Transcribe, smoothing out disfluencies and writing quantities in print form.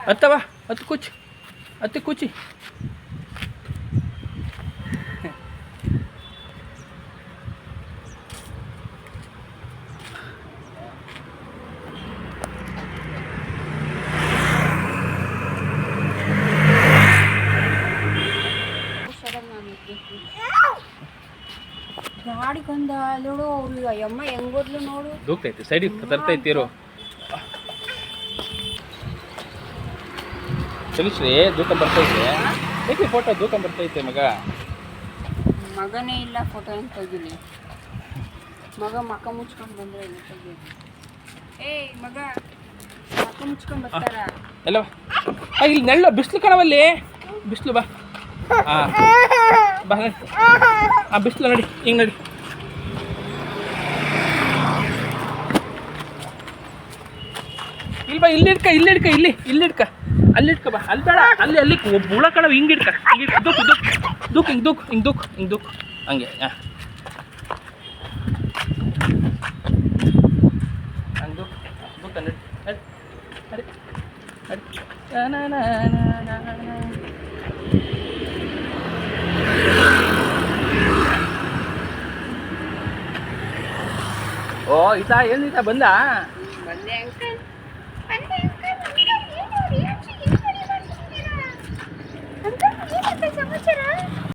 ಹತ್ತವ ಹತ್ತು ಕುಚ್ಚು ಹತ್ತು ಕುಚ್ಚಿ ಗಾಡಿ ಕಂದ ನೋಡು ಅವ್ರು ಅಯ್ಯಮ್ಮ ಹೆಂಗೋದ್ಲು ನೋಡು ದೂಕ್ತೈತಿ ಸೈಡಿಗೆ ತರ್ತೈತಿರೋ ತಿಳಿಸ್ರಿ ದೂಕ ಬರ್ತೈತೆ ಏಕೆ ಫೋಟೋ ದೂಕ ಬರ್ತೈತೆ ಮಗನೇ ಇಲ್ಲ ಫೋಟೋ ಏನು ತೆಗಿಲಿ ಮಕ್ಕ ಮುಚ್ಕೊಂಡು ಬಂದ್ರೆ ಇಲ್ಲ ತೆಗಿ ಏಯ್ ಮಗ ಮಕ್ಕ ಮುಚ್ಕೊಂಡು ಬರ್ತಾರ ಎಲ್ಲ ಇಲ್ಲಿ ನೆಳ್ಳು ಬಿಸಿಲು ಕಣವಲ್ಲಿ ಬಿಸಿಲು ಬಾ ಹಾಂ ಬಾ ನಡಿ ಬಿಸಿಲು ನಡಿ ಹಿಂಗೆ ನಡಿ ಇಲ್ಲಿ ಬಾ ಇಲ್ಲಿ ಇಲ್ಲಿಡ್ಕ ಅಲ್ಲಿಡ್ಕ ಬಾ ಅಲ್ಲಿ ಬೇಡ ಅಲ್ಲಿ ಬುಳ ಕಣವ ಹಿಂಗೆ ಇಡ್ಕ ದೂಕ್ ಹಂಗೆ ಹಂಗೆ ದೂಕ ನಡಿ ಓ ಈತಾ ಏನಿತಾ ಬಂದ ಬಂದೆ ಅಂಕಲ್